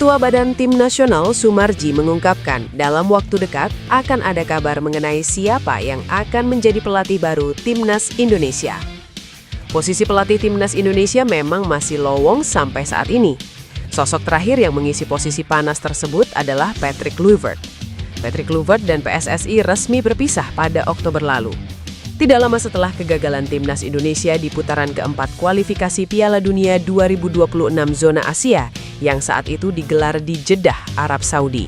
Ketua Badan Tim Nasional Sumarji mengungkapkan dalam waktu dekat akan ada kabar mengenai siapa yang akan menjadi pelatih baru Timnas Indonesia. Posisi pelatih Timnas Indonesia memang masih lowong sampai saat ini. Sosok terakhir yang mengisi posisi panas tersebut adalah Patrick Kluivert. Patrick Kluivert dan PSSI resmi berpisah pada Oktober lalu. Tidak lama setelah kegagalan Timnas Indonesia di putaran keempat kualifikasi Piala Dunia 2026 zona Asia yang saat itu digelar di Jeddah, Arab Saudi.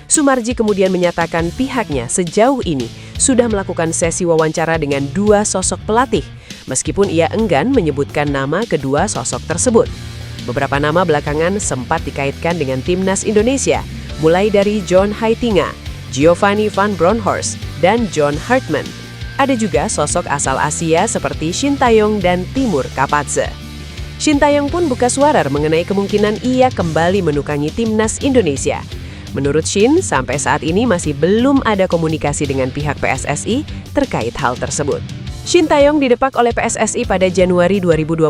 Sumarji kemudian menyatakan pihaknya sejauh ini sudah melakukan sesi wawancara dengan dua sosok pelatih, meskipun ia enggan menyebutkan nama kedua sosok tersebut. Beberapa nama belakangan sempat dikaitkan dengan Timnas Indonesia, mulai dari John Heitinga, Giovanni van Bronckhorst, dan John Hartman. Ada juga sosok asal Asia seperti Shin Tae-yong dan Timur Kapatze. Shin Tae-yong pun buka suara mengenai kemungkinan ia kembali menukangi Timnas Indonesia. Menurut Shin, sampai saat ini masih belum ada komunikasi dengan pihak PSSI terkait hal tersebut. Shin Tae-yong didepak oleh PSSI pada Januari 2025.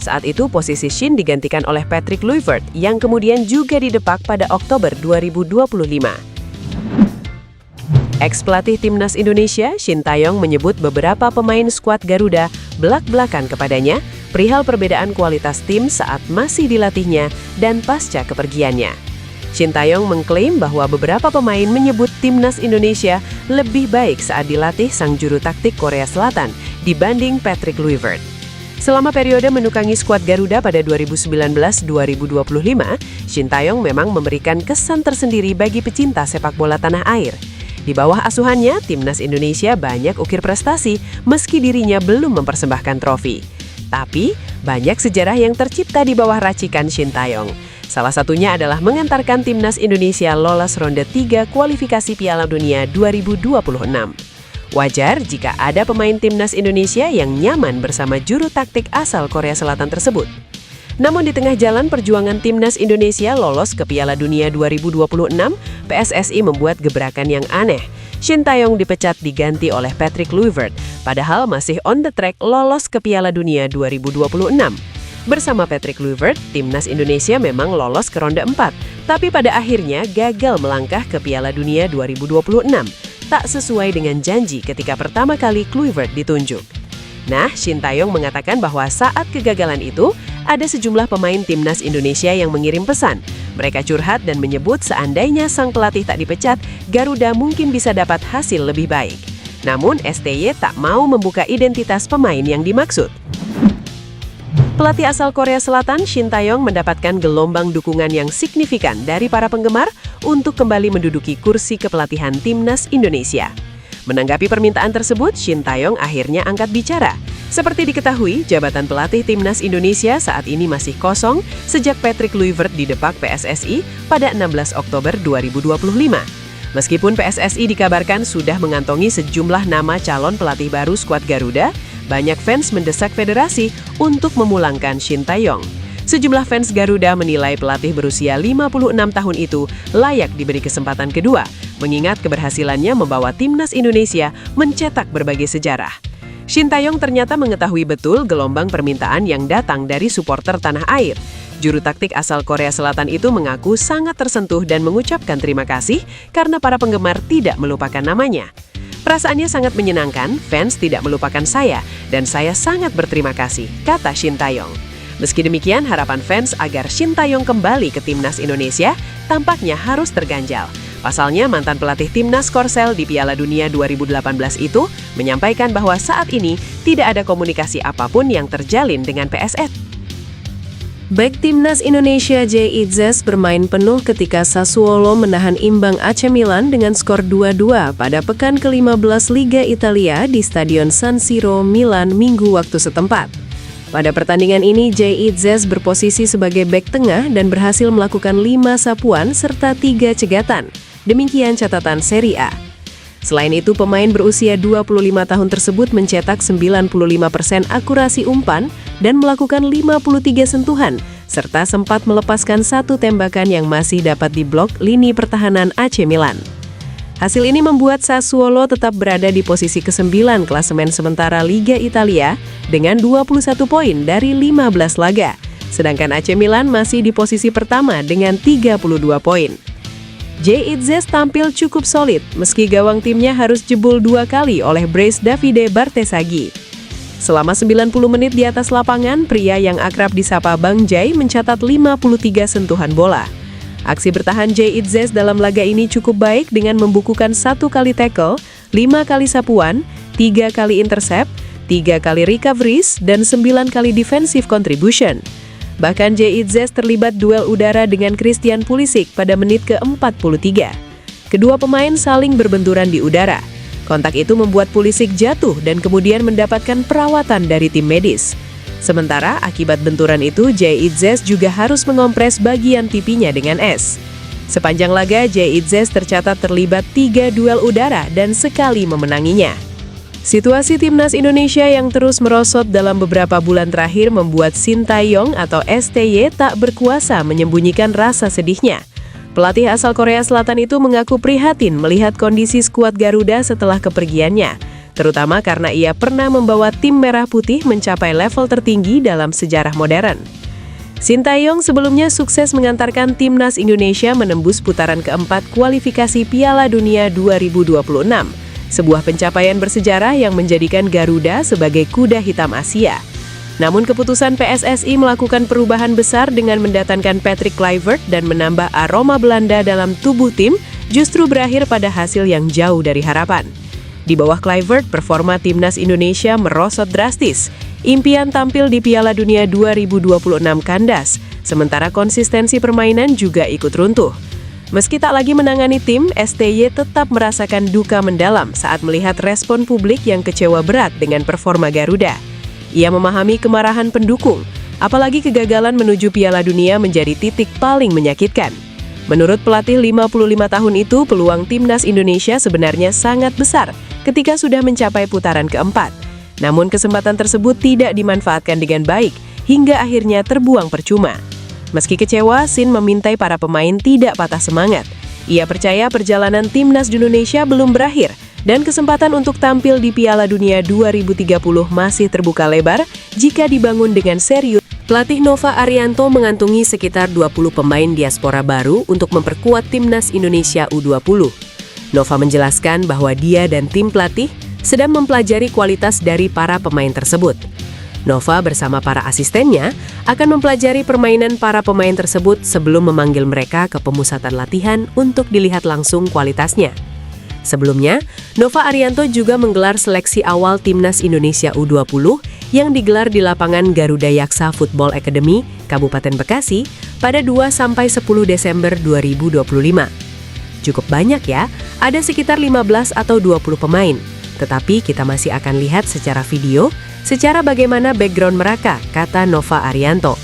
Saat itu posisi Shin digantikan oleh Patrick Kluivert yang kemudian juga didepak pada Oktober 2025. Ex-pelatih Timnas Indonesia, Shin Tae-yong menyebut beberapa pemain skuad Garuda belak-belakan kepadanya perihal perbedaan kualitas tim saat masih dilatihnya dan pasca kepergiannya. Shin Tae-yong mengklaim bahwa beberapa pemain menyebut Timnas Indonesia lebih baik saat dilatih sang juru taktik Korea Selatan dibanding Patrick Kluivert. Selama periode menukangi skuad Garuda pada 2019-2025, Shin Tae-yong memang memberikan kesan tersendiri bagi pecinta sepak bola tanah air. Di bawah asuhannya, Timnas Indonesia banyak ukir prestasi meski dirinya belum mempersembahkan trofi. Tapi, banyak sejarah yang tercipta di bawah racikan Shin Tae-yong. Salah satunya adalah mengantarkan Timnas Indonesia lolos ronde 3 kualifikasi Piala Dunia 2026. Wajar jika ada pemain Timnas Indonesia yang nyaman bersama juru taktik asal Korea Selatan tersebut. Namun di tengah jalan perjuangan Timnas Indonesia lolos ke Piala Dunia 2026, PSSI membuat gebrakan yang aneh. Shin Tae-yong dipecat diganti oleh Patrick Kluivert, padahal masih on the track lolos ke Piala Dunia 2026. Bersama Patrick Kluivert, Timnas Indonesia memang lolos ke ronde 4, tapi pada akhirnya gagal melangkah ke Piala Dunia 2026. Tak sesuai dengan janji ketika pertama kali Kluivert ditunjuk. Nah, Shin Tae-yong mengatakan bahwa saat kegagalan itu, ada sejumlah pemain Timnas Indonesia yang mengirim pesan. Mereka curhat dan menyebut seandainya sang pelatih tak dipecat, Garuda mungkin bisa dapat hasil lebih baik. Namun, STY tak mau membuka identitas pemain yang dimaksud. Pelatih asal Korea Selatan, Shin Tae-yong mendapatkan gelombang dukungan yang signifikan dari para penggemar untuk kembali menduduki kursi kepelatihan Timnas Indonesia. Menanggapi permintaan tersebut, Shin Tae-yong akhirnya angkat bicara. Seperti diketahui, jabatan pelatih Timnas Indonesia saat ini masih kosong sejak Patrick Kluivert didepak PSSI pada 16 Oktober 2025. Meskipun PSSI dikabarkan sudah mengantongi sejumlah nama calon pelatih baru skuad Garuda, banyak fans mendesak federasi untuk memulangkan Shin Tae-yong. Sejumlah fans Garuda menilai pelatih berusia 56 tahun itu layak diberi kesempatan kedua, mengingat keberhasilannya membawa Timnas Indonesia mencetak berbagai sejarah. Shin Tae-yong ternyata mengetahui betul gelombang permintaan yang datang dari supporter tanah air. Juru taktik asal Korea Selatan itu mengaku sangat tersentuh dan mengucapkan terima kasih karena para penggemar tidak melupakan namanya. Perasaannya sangat menyenangkan, fans tidak melupakan saya, dan saya sangat berterima kasih, kata Shin Tae-yong. Meski demikian, harapan fans agar Shin Tae-yong kembali ke Timnas Indonesia tampaknya harus terganjal. Pasalnya, mantan pelatih Timnas Korsel di Piala Dunia 2018 itu menyampaikan bahwa saat ini tidak ada komunikasi apapun yang terjalin dengan PSSI. Back Timnas Indonesia J. Itzes bermain penuh ketika Sassuolo menahan imbang AC Milan dengan skor 2-2 pada pekan ke-15 Liga Italia di Stadion San Siro, Milan, Minggu waktu setempat. Pada pertandingan ini, J. Itzes berposisi sebagai bek tengah dan berhasil melakukan 5 sapuan serta 3 cegatan. Demikian catatan Serie A. Selain itu, pemain berusia 25 tahun tersebut mencetak 95% akurasi umpan dan melakukan 53 sentuhan, serta sempat melepaskan 1 tembakan yang masih dapat diblok lini pertahanan AC Milan. Hasil ini membuat Sassuolo tetap berada di posisi ke-9 klasemen sementara Liga Italia dengan 21 poin dari 15 laga. Sedangkan AC Milan masih di posisi pertama dengan 32 poin. J.Itzes tampil cukup solid meski gawang timnya harus jebol 2 kali oleh brace Davide Bartesaghi. Selama 90 menit di atas lapangan, pria yang akrab disapa Bang Jai mencatat 53 sentuhan bola. Aksi bertahan J.Itzes dalam laga ini cukup baik dengan membukukan 1 kali tackle, 5 kali sapuan, 3 kali intercept, 3 kali recoveries, dan 9 kali defensive contribution. Bahkan J.Itzes terlibat duel udara dengan Christian Pulisic pada menit ke-43. Kedua pemain saling berbenturan di udara. Kontak itu membuat Pulisic jatuh dan kemudian mendapatkan perawatan dari tim medis. Sementara akibat benturan itu, J.Itzes juga harus mengompres bagian pipinya dengan es. Sepanjang laga, J.Itzes tercatat terlibat 3 duel udara dan sekali memenanginya. Situasi timnas Indonesia yang terus merosot dalam beberapa bulan terakhir membuat Sintayong atau STY tak berkuasa menyembunyikan rasa sedihnya. Pelatih asal Korea Selatan itu mengaku prihatin melihat kondisi skuad Garuda setelah kepergiannya, terutama karena ia pernah membawa tim merah putih mencapai level tertinggi dalam sejarah modern. Sintayong sebelumnya sukses mengantarkan timnas Indonesia menembus putaran keempat kualifikasi Piala Dunia 2026. Sebuah pencapaian bersejarah yang menjadikan Garuda sebagai kuda hitam Asia. Namun keputusan PSSI melakukan perubahan besar dengan mendatangkan Patrick Kluivert dan menambah aroma Belanda dalam tubuh tim justru berakhir pada hasil yang jauh dari harapan. Di bawah Kluivert, performa timnas Indonesia merosot drastis. Impian tampil di Piala Dunia 2026 kandas, sementara konsistensi permainan juga ikut runtuh. Meski tak lagi menangani tim, STY tetap merasakan duka mendalam saat melihat respon publik yang kecewa berat dengan performa Garuda. Ia memahami kemarahan pendukung, apalagi kegagalan menuju Piala Dunia menjadi titik paling menyakitkan. Menurut pelatih 55 tahun itu, peluang timnas Indonesia sebenarnya sangat besar ketika sudah mencapai putaran keempat. Namun kesempatan tersebut tidak dimanfaatkan dengan baik, hingga akhirnya terbuang percuma. Meski kecewa, Sin memintai para pemain tidak patah semangat. Ia percaya perjalanan timnas Indonesia belum berakhir dan kesempatan untuk tampil di Piala Dunia 2030 masih terbuka lebar jika dibangun dengan serius. Pelatih Nova Arianto mengantungi sekitar 20 pemain diaspora baru untuk memperkuat timnas Indonesia U20. Nova menjelaskan bahwa dia dan tim pelatih sedang mempelajari kualitas dari para pemain tersebut. Nova bersama para asistennya akan mempelajari permainan para pemain tersebut sebelum memanggil mereka ke pemusatan latihan untuk dilihat langsung kualitasnya. Sebelumnya, Nova Arianto juga menggelar seleksi awal timnas Indonesia U20 yang digelar di lapangan Garuda Yaksa Football Academy, Kabupaten Bekasi, pada 2-10 Desember 2025. Cukup banyak ya, ada sekitar 15 atau 20 pemain. Tetapi kita masih akan lihat secara video, secara bagaimana background mereka, kata Nova Arianto.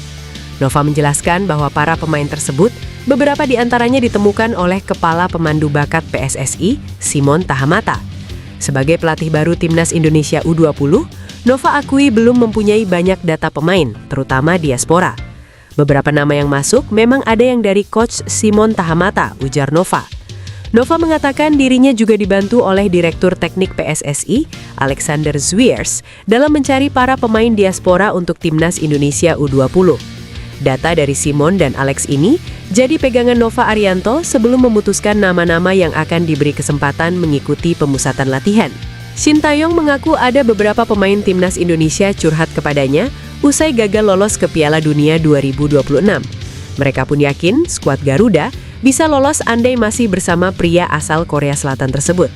Nova menjelaskan bahwa para pemain tersebut, beberapa di antaranya ditemukan oleh Kepala Pemandu Bakat PSSI, Simon Tahamata. Sebagai pelatih baru timnas Indonesia U20, Nova akui belum mempunyai banyak data pemain, terutama diaspora. Beberapa nama yang masuk memang ada yang dari Coach Simon Tahamata, ujar Nova. Nova mengatakan dirinya juga dibantu oleh Direktur Teknik PSSI, Alexander Zwiers, dalam mencari para pemain diaspora untuk timnas Indonesia U20. Data dari Simon dan Alex ini jadi pegangan Nova Arianto sebelum memutuskan nama-nama yang akan diberi kesempatan mengikuti pemusatan latihan. Sintayong mengaku ada beberapa pemain timnas Indonesia curhat kepadanya usai gagal lolos ke Piala Dunia 2026. Mereka pun yakin skuad Garuda bisa lolos andai masih bersama pria asal Korea Selatan tersebut.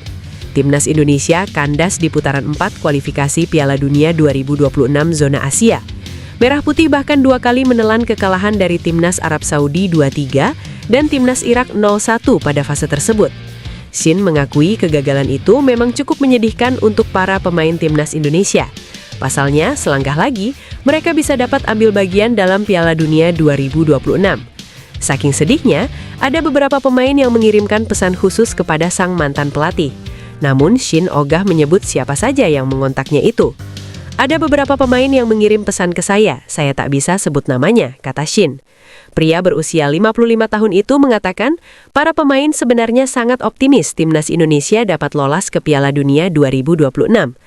Timnas Indonesia kandas di putaran 4 kualifikasi Piala Dunia 2026 zona Asia. Merah Putih bahkan 2 kali menelan kekalahan dari Timnas Arab Saudi 2-3 dan Timnas Irak 0-1 pada fase tersebut. Shin mengakui kegagalan itu memang cukup menyedihkan untuk para pemain Timnas Indonesia. Pasalnya, selangkah lagi, mereka bisa dapat ambil bagian dalam Piala Dunia 2026. Saking sedihnya, ada beberapa pemain yang mengirimkan pesan khusus kepada sang mantan pelatih. Namun, Shin ogah menyebut siapa saja yang mengontaknya itu. Ada beberapa pemain yang mengirim pesan ke saya tak bisa sebut namanya, kata Shin. Pria berusia 55 tahun itu mengatakan, para pemain sebenarnya sangat optimis timnas Indonesia dapat lolos ke Piala Dunia 2026.